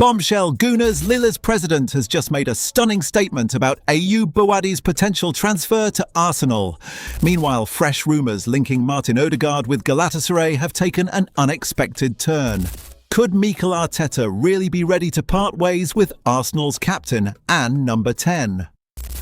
Bombshell Gooners, Lille's president has just made a stunning statement about Ayyoub Bouaddi's potential transfer to Arsenal. Meanwhile, fresh rumours linking Martin Ødegaard with Galatasaray have taken an unexpected turn. Could Mikel Arteta really be ready to part ways with Arsenal's captain and number 10?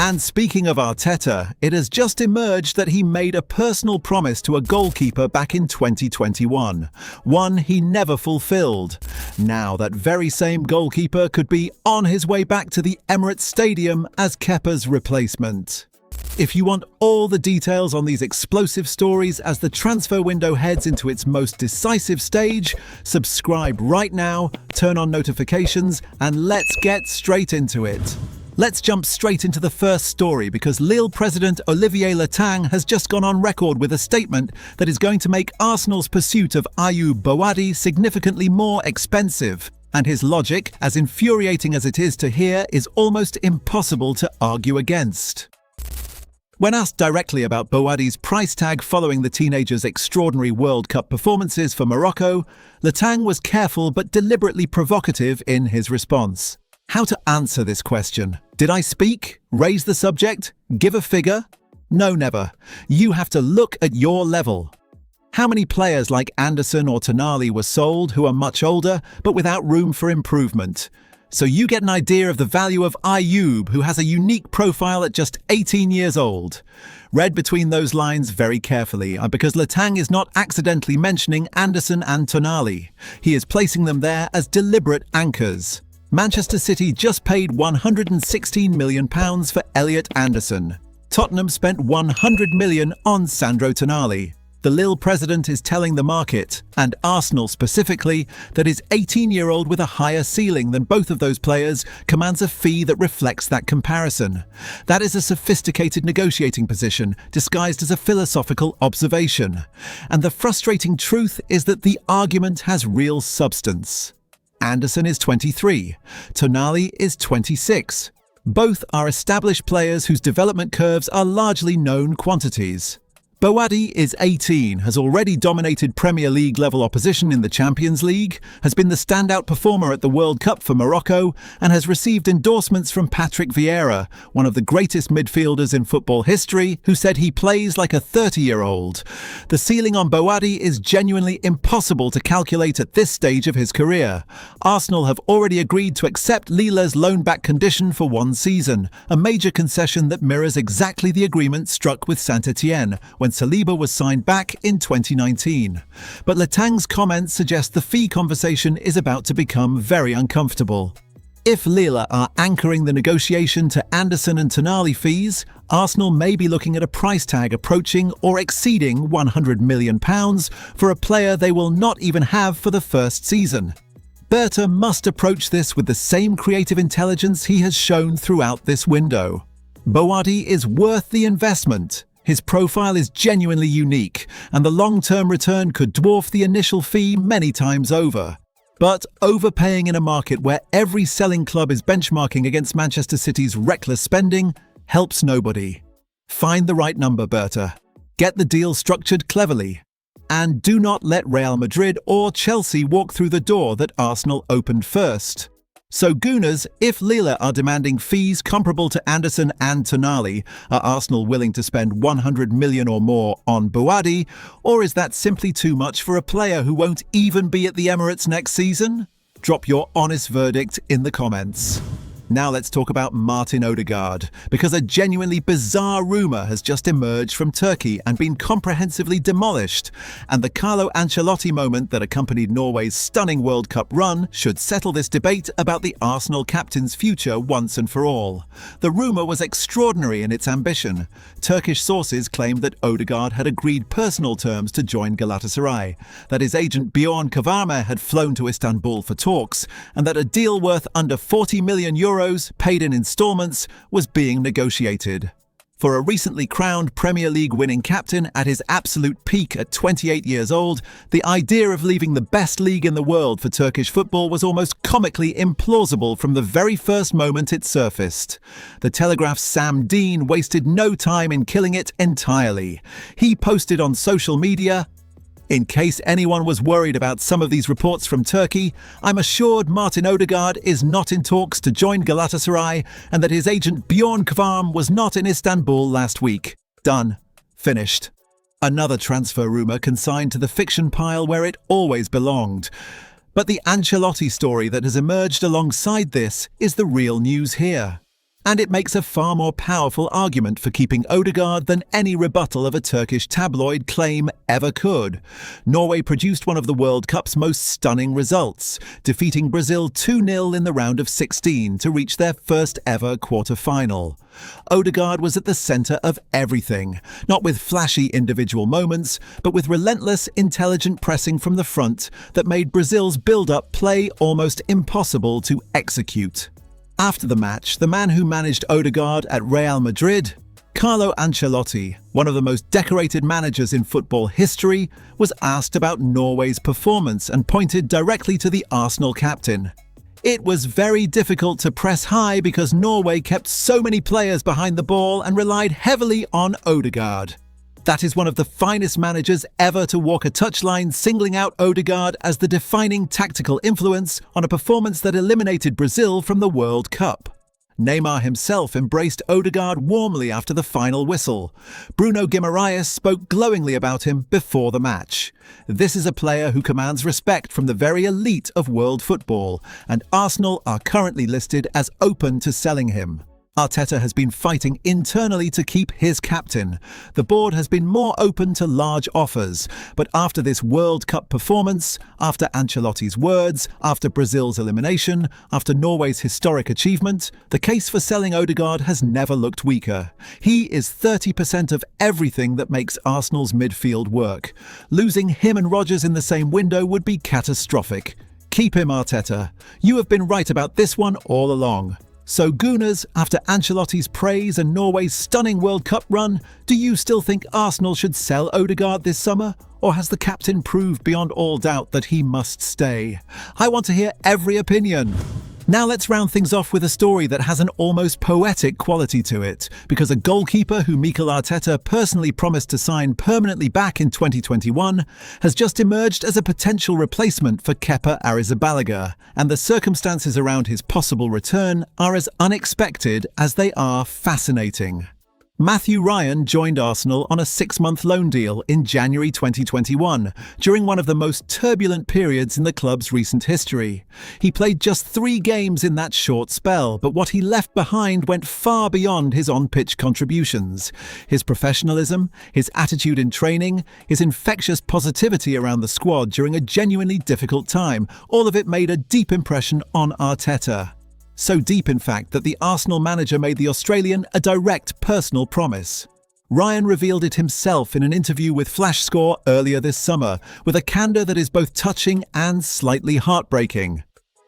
And speaking of Arteta, it has just emerged that he made a personal promise to a goalkeeper back in 2021, one he never fulfilled. Now that very same goalkeeper could be on his way back to the Emirates stadium as Kepa's replacement. If you want all the details on these explosive stories as the transfer window heads into its most decisive stage, subscribe right now, turn on notifications, and let's get straight into it. Let's jump straight into the first story because Lille president Olivier Létang has just gone on record with a statement that is going to make Arsenal's pursuit of Ayyoub Bouaddi significantly more expensive. And his logic, as infuriating as it is to hear, is almost impossible to argue against. When asked directly about Bouaddi's price tag following the teenager's extraordinary World Cup performances for Morocco, Létang was careful but deliberately provocative in his response. How to answer this question? Did I speak? Raise the subject? Give a figure? No, never. You have to look at your level. How many players like Anderson or Tonali were sold who are much older but without room for improvement? So you get an idea of the value of Ayyoub, who has a unique profile at just 18 years old. Read between those lines very carefully, because Létang is not accidentally mentioning Anderson and Tonali. He is placing them there as deliberate anchors. Manchester City just paid £116 million for Elliot Anderson. Tottenham spent £100 million on Sandro Tonali. The Lille president is telling the market, and Arsenal specifically, that his 18-year-old with a higher ceiling than both of those players commands a fee that reflects that comparison. That is a sophisticated negotiating position disguised as a philosophical observation. And the frustrating truth is that the argument has real substance. Anderson is 23. Tonali is 26. Both are established players whose development curves are largely known quantities. Bouaddi is 18, has already dominated Premier League-level opposition in the Champions League, has been the standout performer at the World Cup for Morocco, and has received endorsements from Patrick Vieira, one of the greatest midfielders in football history, who said he plays like a 30-year-old. The ceiling on Bouaddi is genuinely impossible to calculate at this stage of his career. Arsenal have already agreed to accept Lille's loan-back condition for one season, a major concession that mirrors exactly the agreement struck with Saint-Etienne when Saliba was signed back in 2019. But Létang's comments suggest the fee conversation is about to become very uncomfortable. If Lille are anchoring the negotiation to Anderson and Tonali fees, Arsenal may be looking at a price tag approaching or exceeding £100 million for a player they will not even have for the first season. Berta must approach this with the same creative intelligence he has shown throughout this window. Bouaddi is worth the investment. His profile is genuinely unique, and the long-term return could dwarf the initial fee many times over. But overpaying in a market where every selling club is benchmarking against Manchester City's reckless spending helps nobody. Find the right number, Berta. Get the deal structured cleverly. And do not let Real Madrid or Chelsea walk through the door that Arsenal opened first. So Gooners, if Lille are demanding fees comparable to Anderson and Tonali, are Arsenal willing to spend £100 million or more on Bouaddi, or is that simply too much for a player who won't even be at the Emirates next season? Drop your honest verdict in the comments. Now let's talk about Martin Ødegaard, because a genuinely bizarre rumour has just emerged from Turkey and been comprehensively demolished, and the Carlo Ancelotti moment that accompanied Norway's stunning World Cup run should settle this debate about the Arsenal captain's future once and for all. The rumour was extraordinary in its ambition. Turkish sources claimed that Odegaard had agreed personal terms to join Galatasaray, that his agent Bjorn Kavarme had flown to Istanbul for talks, and that a deal worth under €40 million paid in installments was being negotiated. For a recently crowned Premier League winning captain at his absolute peak at 28 years old, the idea of leaving the best league in the world for Turkish football was almost comically implausible from the very first moment it surfaced. The Telegraph's Sam Dean wasted no time in killing it entirely. He posted on social media, In case anyone was worried about some of these reports from Turkey, I'm assured Martin Ødegaard is not in talks to join Galatasaray and that his agent Bjorn Kvarm was not in Istanbul last week. Done. Finished. Another transfer rumour consigned to the fiction pile where it always belonged. But the Ancelotti story that has emerged alongside this is the real news here. And it makes a far more powerful argument for keeping Odegaard than any rebuttal of a Turkish tabloid claim ever could. Norway produced one of the World Cup's most stunning results, defeating Brazil 2-0 in the round of 16 to reach their first ever quarter-final. Odegaard was at the centre of everything, not with flashy individual moments, but with relentless, intelligent pressing from the front that made Brazil's build-up play almost impossible to execute. After the match, the man who managed Odegaard at Real Madrid, Carlo Ancelotti, one of the most decorated managers in football history, was asked about Norway's performance and pointed directly to the Arsenal captain. It was very difficult to press high because Norway kept so many players behind the ball and relied heavily on Odegaard. That is one of the finest managers ever to walk a touchline, singling out Odegaard as the defining tactical influence on a performance that eliminated Brazil from the World Cup. Neymar himself embraced Odegaard warmly after the final whistle. Bruno Guimaraes spoke glowingly about him before the match. This is a player who commands respect from the very elite of world football, and Arsenal are currently listed as open to selling him. Arteta has been fighting internally to keep his captain. The board has been more open to large offers, but after this World Cup performance, after Ancelotti's words, after Brazil's elimination, after Norway's historic achievement, the case for selling Odegaard has never looked weaker. He is 30% of everything that makes Arsenal's midfield work. Losing him and Rodgers in the same window would be catastrophic. Keep him, Arteta. You have been right about this one all along. So Gooners, after Ancelotti's praise and Norway's stunning World Cup run, do you still think Arsenal should sell Odegaard this summer? Or has the captain proved beyond all doubt that he must stay? I want to hear every opinion. Now let's round things off with a story that has an almost poetic quality to it, because a goalkeeper who Mikel Arteta personally promised to sign permanently back in 2021 has just emerged as a potential replacement for Kepa Arrizabalaga, and the circumstances around his possible return are as unexpected as they are fascinating. Matthew Ryan joined Arsenal on a 6-month loan deal in January 2021, during one of the most turbulent periods in the club's recent history. He played just 3 games in that short spell, but what he left behind went far beyond his on-pitch contributions. His professionalism, his attitude in training, his infectious positivity around the squad during a genuinely difficult time, all of it made a deep impression on Arteta. So deep, in fact, that the Arsenal manager made the Australian a direct personal promise. Ryan revealed it himself in an interview with FlashScore earlier this summer, with a candour that is both touching and slightly heartbreaking.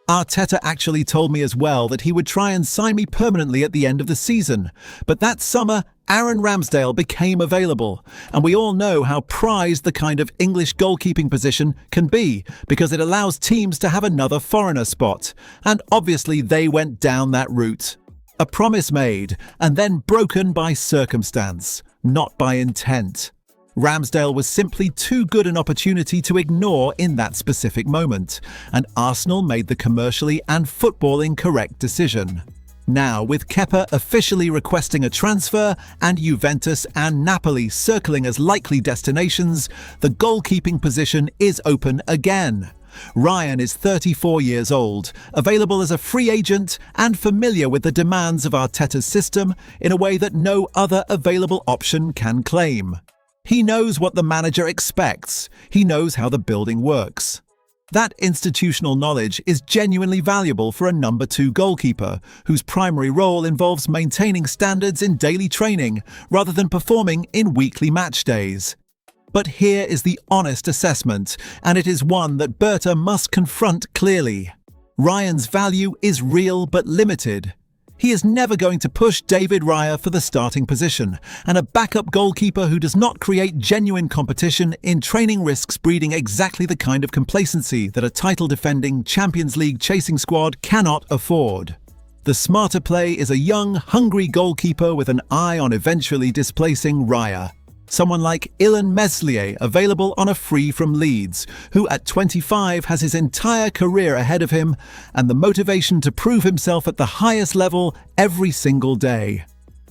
Arteta actually told me as well that he would try and sign me permanently at the end of the season, but that summer Aaron Ramsdale became available, and we all know how prized the kind of English goalkeeping position can be, because it allows teams to have another foreigner spot, and obviously they went down that route. A promise made, and then broken by circumstance, not by intent. Ramsdale was simply too good an opportunity to ignore in that specific moment, and Arsenal made the commercially and footballing correct decision. Now, with Kepa officially requesting a transfer and Juventus and Napoli circling as likely destinations, the goalkeeping position is open again. Ryan is 34 years old, available as a free agent and familiar with the demands of Arteta's system in a way that no other available option can claim. He knows what the manager expects. He knows how the building works. That institutional knowledge is genuinely valuable for a number 2 goalkeeper, whose primary role involves maintaining standards in daily training rather than performing in weekly match days. But here is the honest assessment, and it is one that Berta must confront clearly. Ryan's value is real but limited. He is never going to push David Raya for the starting position, and a backup goalkeeper who does not create genuine competition in training risks breeding exactly the kind of complacency that a title-defending Champions League chasing squad cannot afford. The smarter play is a young, hungry goalkeeper with an eye on eventually displacing Raya. Someone like Illan Meslier, available on a free from Leeds, who at 25 has his entire career ahead of him and the motivation to prove himself at the highest level every single day.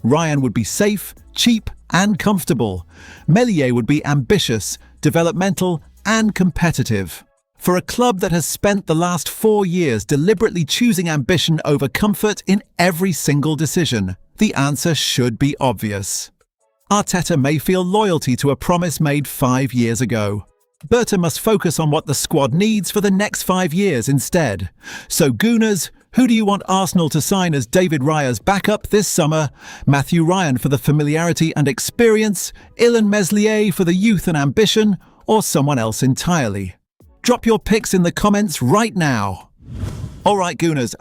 Ryan would be safe, cheap and comfortable. Meslier would be ambitious, developmental and competitive. For a club that has spent the last 4 years deliberately choosing ambition over comfort in every single decision, the answer should be obvious. Arteta may feel loyalty to a promise made 5 years ago. Berta must focus on what the squad needs for the next 5 years instead. So Gooners, who do you want Arsenal to sign as David Raya's backup this summer? Matthew Ryan for the familiarity and experience, Illan Meslier for the youth and ambition, or someone else entirely? Drop your picks in the comments right now. Alright Gooners,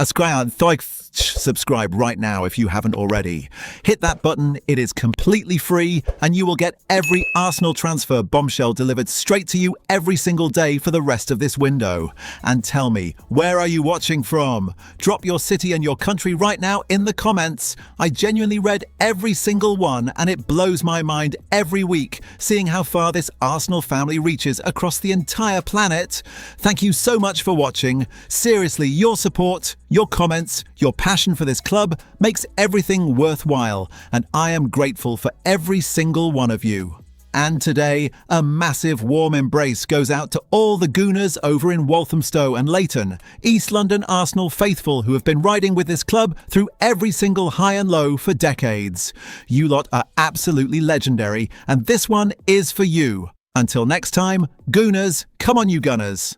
subscribe right now if you haven't already. Hit that button, it is completely free and you will get every Arsenal transfer bombshell delivered straight to you every single day for the rest of this window. And tell me, where are you watching from? Drop your city and your country right now in the comments. I genuinely read every single one and it blows my mind every week seeing how far this Arsenal family reaches across the entire planet. Thank you so much for watching. Seriously, your support, your comments, your passion for this club makes everything worthwhile, and I am grateful for every single one of you. And today, a massive warm embrace goes out to all the Gooners over in Walthamstow and Leighton, East London Arsenal faithful who have been riding with this club through every single high and low for decades. You lot are absolutely legendary, and this one is for you. Until next time, Gooners, come on you Gunners.